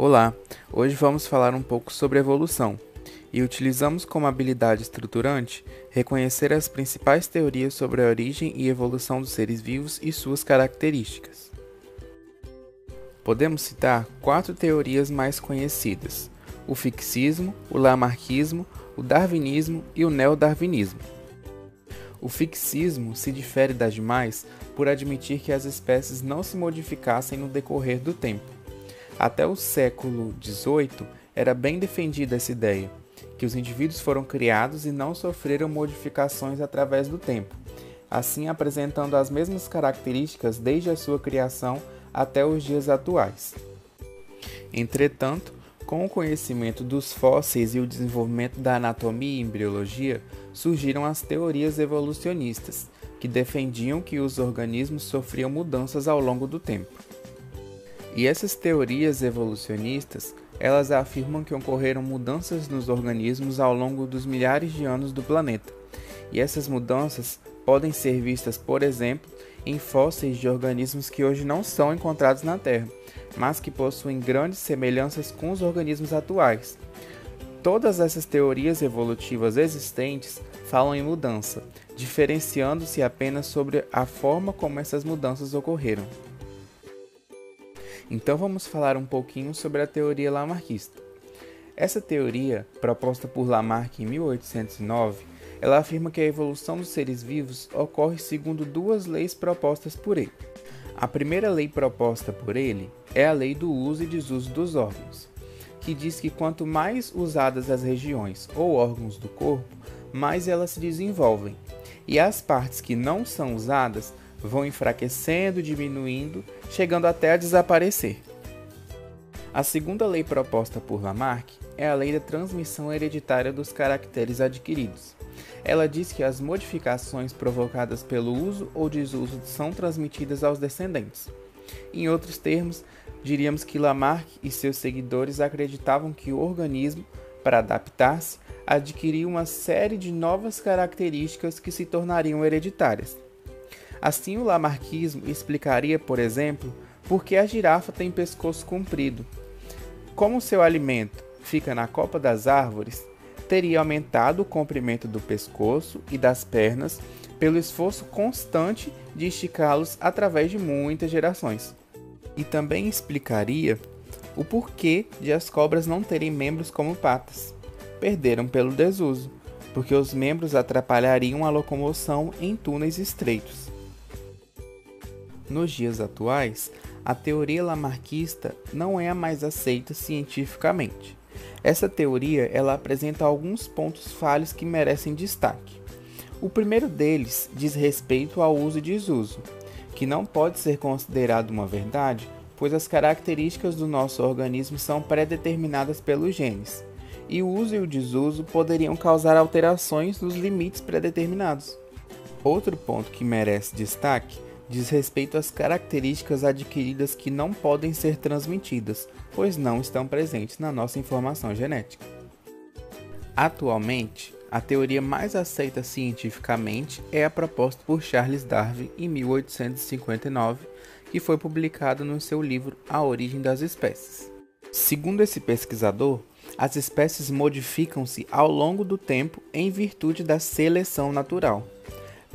Olá, hoje vamos falar um pouco sobre evolução e utilizamos como habilidade estruturante reconhecer as principais teorias sobre a origem e evolução dos seres vivos e suas características. Podemos citar 4 teorias mais conhecidas: o fixismo, o lamarckismo, o darwinismo e o neodarwinismo. O fixismo se difere das demais por admitir que as espécies não se modificassem no decorrer do tempo. Até o século XVIII era bem defendida essa ideia, que os indivíduos foram criados e não sofreram modificações através do tempo, assim apresentando as mesmas características desde a sua criação até os dias atuais. Entretanto, com o conhecimento dos fósseis e o desenvolvimento da anatomia e embriologia, surgiram as teorias evolucionistas, que defendiam que os organismos sofriam mudanças ao longo do tempo. E essas teorias evolucionistas, elas afirmam que ocorreram mudanças nos organismos ao longo dos milhares de anos do planeta. E essas mudanças podem ser vistas, por exemplo, em fósseis de organismos que hoje não são encontrados na Terra, mas que possuem grandes semelhanças com os organismos atuais. Todas essas teorias evolutivas existentes falam em mudança, diferenciando-se apenas sobre a forma como essas mudanças ocorreram. Então vamos falar um pouquinho sobre a teoria lamarckista. Essa teoria, proposta por Lamarck em 1809, ela afirma que a evolução dos seres vivos ocorre segundo 2 leis propostas por ele. A primeira lei proposta por ele é a lei do uso e desuso dos órgãos, que diz que quanto mais usadas as regiões ou órgãos do corpo, mais elas se desenvolvem, e as partes que não são usadas vão enfraquecendo, diminuindo, chegando até a desaparecer. A segunda lei proposta por Lamarck é a lei da transmissão hereditária dos caracteres adquiridos. Ela diz que as modificações provocadas pelo uso ou desuso são transmitidas aos descendentes. Em outros termos, diríamos que Lamarck e seus seguidores acreditavam que o organismo, para adaptar-se, adquiriu uma série de novas características que se tornariam hereditárias. Assim, o lamarckismo explicaria, por exemplo, por que a girafa tem pescoço comprido. Como seu alimento fica na copa das árvores, teria aumentado o comprimento do pescoço e das pernas pelo esforço constante de esticá-los através de muitas gerações. E também explicaria o porquê de as cobras não terem membros como patas. Perderam pelo desuso, porque os membros atrapalhariam a locomoção em túneis estreitos. Nos dias atuais, a teoria lamarckista não é a mais aceita cientificamente. Essa teoria ela apresenta alguns pontos falhos que merecem destaque. O primeiro deles diz respeito ao uso e desuso, que não pode ser considerado uma verdade, pois as características do nosso organismo são pré-determinadas pelos genes, e o uso e o desuso poderiam causar alterações nos limites pré-determinados. Outro ponto que merece destaque diz respeito às características adquiridas que não podem ser transmitidas, pois não estão presentes na nossa informação genética. Atualmente, a teoria mais aceita cientificamente é a proposta por Charles Darwin em 1859, que foi publicada no seu livro A Origem das Espécies. Segundo esse pesquisador, as espécies modificam-se ao longo do tempo em virtude da seleção natural.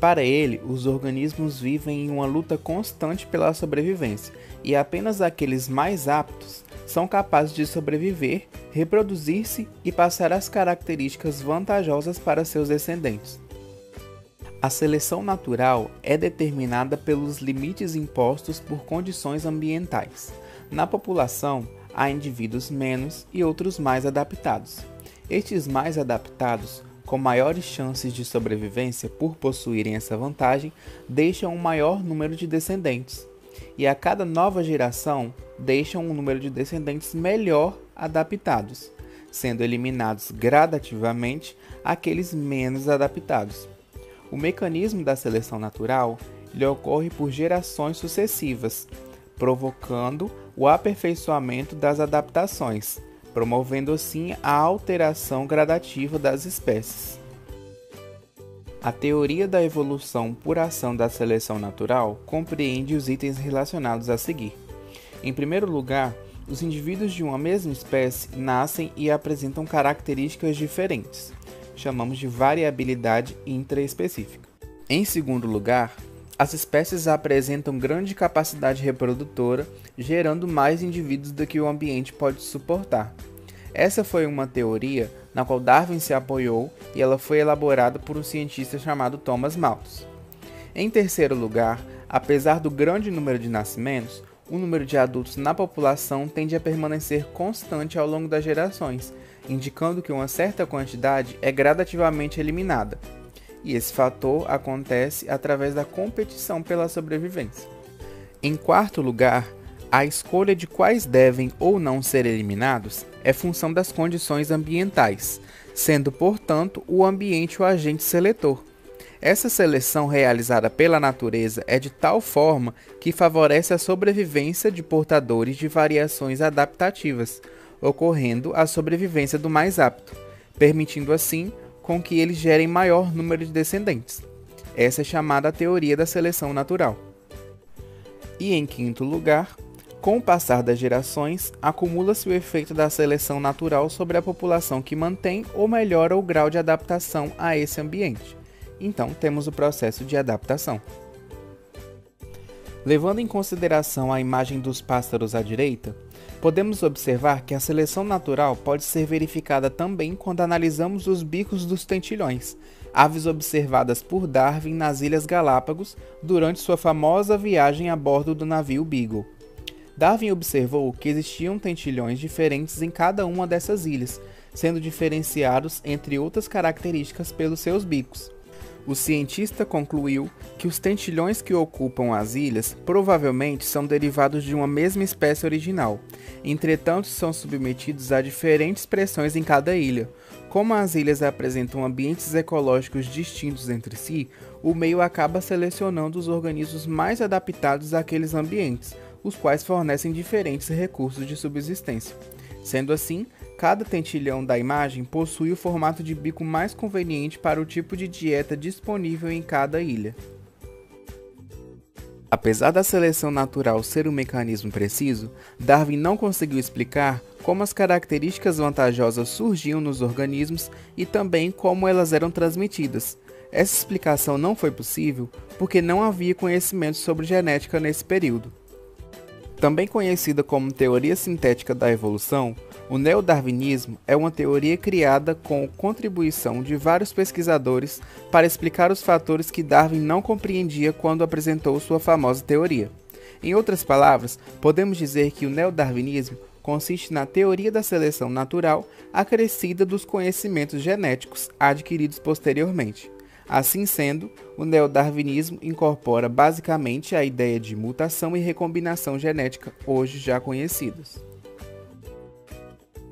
Para ele, os organismos vivem em uma luta constante pela sobrevivência, e apenas aqueles mais aptos são capazes de sobreviver, reproduzir-se e passar as características vantajosas para seus descendentes. A seleção natural é determinada pelos limites impostos por condições ambientais. Na população, há indivíduos menos e outros mais adaptados. Estes mais adaptados, com maiores chances de sobrevivência por possuírem essa vantagem, deixam um maior número de descendentes. E a cada nova geração, deixam um número de descendentes melhor adaptados, sendo eliminados gradativamente aqueles menos adaptados. O mecanismo da seleção natural ele ocorre por gerações sucessivas, provocando o aperfeiçoamento das adaptações, promovendo assim a alteração gradativa das espécies. A teoria da evolução por ação da seleção natural compreende os itens relacionados a seguir. Em primeiro lugar, os indivíduos de uma mesma espécie nascem e apresentam características diferentes. Chamamos de variabilidade intraespecífica. Em segundo lugar, as espécies apresentam grande capacidade reprodutora, gerando mais indivíduos do que o ambiente pode suportar. Essa foi uma teoria na qual Darwin se apoiou e ela foi elaborada por um cientista chamado Thomas Malthus. Em terceiro lugar, apesar do grande número de nascimentos, o número de adultos na população tende a permanecer constante ao longo das gerações, indicando que uma certa quantidade é gradativamente eliminada. E esse fator acontece através da competição pela sobrevivência. Em quarto lugar, a escolha de quais devem ou não ser eliminados é função das condições ambientais, sendo, portanto, o ambiente o agente seletor. Essa seleção realizada pela natureza é de tal forma que favorece a sobrevivência de portadores de variações adaptativas, ocorrendo a sobrevivência do mais apto, permitindo assim com que eles gerem maior número de descendentes. Essa é chamada a teoria da seleção natural. E em quinto lugar, com o passar das gerações, acumula-se o efeito da seleção natural sobre a população que mantém ou melhora o grau de adaptação a esse ambiente. Então, temos o processo de adaptação. Levando em consideração a imagem dos pássaros à direita, podemos observar que a seleção natural pode ser verificada também quando analisamos os bicos dos tentilhões, aves observadas por Darwin nas Ilhas Galápagos durante sua famosa viagem a bordo do navio Beagle. Darwin observou que existiam tentilhões diferentes em cada uma dessas ilhas, sendo diferenciados, entre outras características, pelos seus bicos. O cientista concluiu que os tentilhões que ocupam as ilhas provavelmente são derivados de uma mesma espécie original, entretanto são submetidos a diferentes pressões em cada ilha. Como as ilhas apresentam ambientes ecológicos distintos entre si, o meio acaba selecionando os organismos mais adaptados àqueles ambientes, os quais fornecem diferentes recursos de subsistência. Sendo assim, cada tentilhão da imagem possui o formato de bico mais conveniente para o tipo de dieta disponível em cada ilha. Apesar da seleção natural ser um mecanismo preciso, Darwin não conseguiu explicar como as características vantajosas surgiam nos organismos e também como elas eram transmitidas. Essa explicação não foi possível porque não havia conhecimento sobre genética nesse período. Também conhecida como teoria sintética da evolução, o neodarwinismo é uma teoria criada com contribuição de vários pesquisadores para explicar os fatores que Darwin não compreendia quando apresentou sua famosa teoria. Em outras palavras, podemos dizer que o neodarwinismo consiste na teoria da seleção natural acrescida dos conhecimentos genéticos adquiridos posteriormente. Assim sendo, o neodarwinismo incorpora basicamente a ideia de mutação e recombinação genética hoje já conhecidas.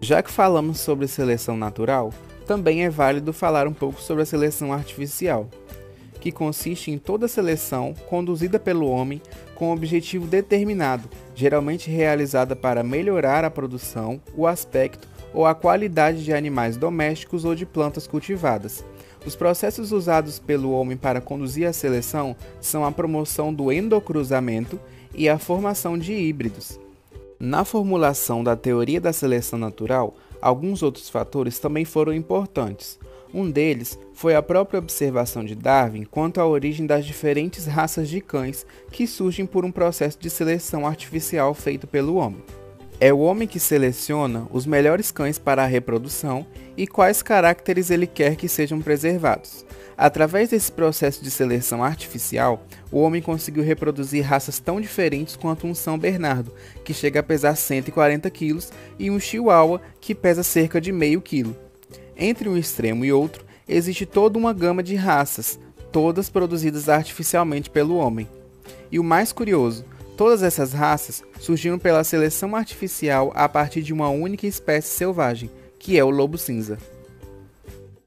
Já que falamos sobre seleção natural, também é válido falar um pouco sobre a seleção artificial, que consiste em toda seleção conduzida pelo homem com um objetivo determinado, geralmente realizada para melhorar a produção, o aspecto ou a qualidade de animais domésticos ou de plantas cultivadas. Os processos usados pelo homem para conduzir a seleção são a promoção do endocruzamento e a formação de híbridos. Na formulação da teoria da seleção natural, alguns outros fatores também foram importantes. Um deles foi a própria observação de Darwin quanto à origem das diferentes raças de cães que surgem por um processo de seleção artificial feito pelo homem. É o homem que seleciona os melhores cães para a reprodução e quais caracteres ele quer que sejam preservados. Através desse processo de seleção artificial, o homem conseguiu reproduzir raças tão diferentes quanto um São Bernardo, que chega a pesar 140 kg, e um Chihuahua, que pesa cerca de meio quilo. Entre um extremo e outro, existe toda uma gama de raças, todas produzidas artificialmente pelo homem. E o mais curioso, todas essas raças surgiram pela seleção artificial a partir de uma única espécie selvagem, que é o lobo cinza.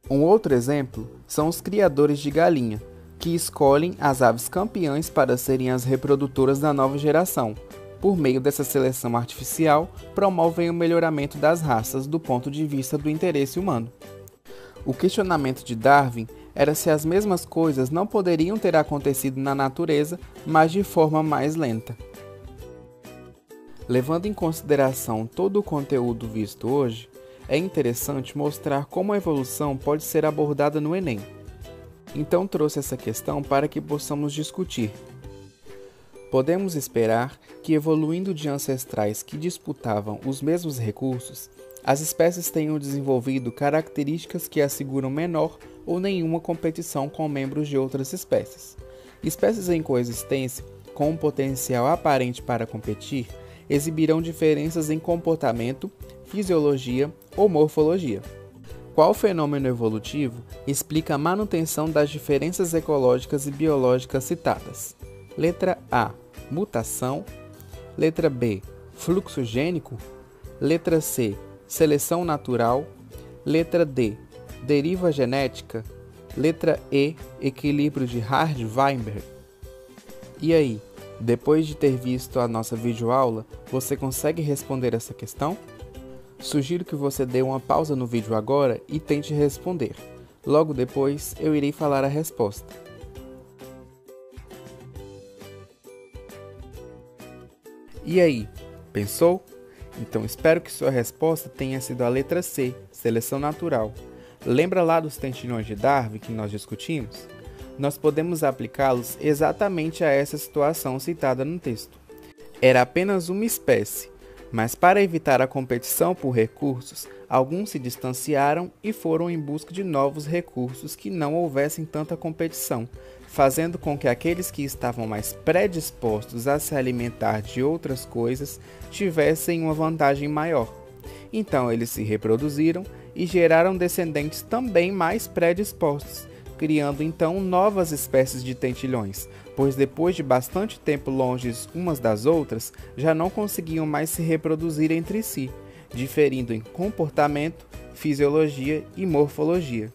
Um outro exemplo são os criadores de galinha, que escolhem as aves campeãs para serem as reprodutoras da nova geração. Por meio dessa seleção artificial, promovem o melhoramento das raças do ponto de vista do interesse humano. O questionamento de Darwin era se as mesmas coisas não poderiam ter acontecido na natureza, mas de forma mais lenta. Levando em consideração todo o conteúdo visto hoje, é interessante mostrar como a evolução pode ser abordada no Enem. Então trouxe essa questão para que possamos discutir. Podemos esperar que, evoluindo de ancestrais que disputavam os mesmos recursos, as espécies tenham desenvolvido características que asseguram menor ou nenhuma competição com membros de outras espécies. Espécies em coexistência, com um potencial aparente para competir, exibirão diferenças em comportamento, fisiologia ou morfologia. Qual fenômeno evolutivo explica a manutenção das diferenças ecológicas e biológicas citadas? Letra A, mutação. Letra B, fluxo gênico. Letra C, seleção natural. Letra D, deriva genética. Letra E, equilíbrio de Hardy-Weinberg. E aí, depois de ter visto a nossa videoaula, você consegue responder essa questão? Sugiro que você dê uma pausa no vídeo agora e tente responder. Logo depois, eu irei falar a resposta. E aí, pensou? Então espero que sua resposta tenha sido a letra C, seleção natural. Lembra lá dos tentilhões de Darwin que nós discutimos? Nós podemos aplicá-los exatamente a essa situação citada no texto. Era apenas uma espécie, mas para evitar a competição por recursos, alguns se distanciaram e foram em busca de novos recursos que não houvessem tanta competição, fazendo com que aqueles que estavam mais predispostos a se alimentar de outras coisas tivessem uma vantagem maior. Então eles se reproduziram e geraram descendentes também mais predispostos, criando então novas espécies de tentilhões, pois depois de bastante tempo longe umas das outras, já não conseguiam mais se reproduzir entre si, diferindo em comportamento, fisiologia e morfologia.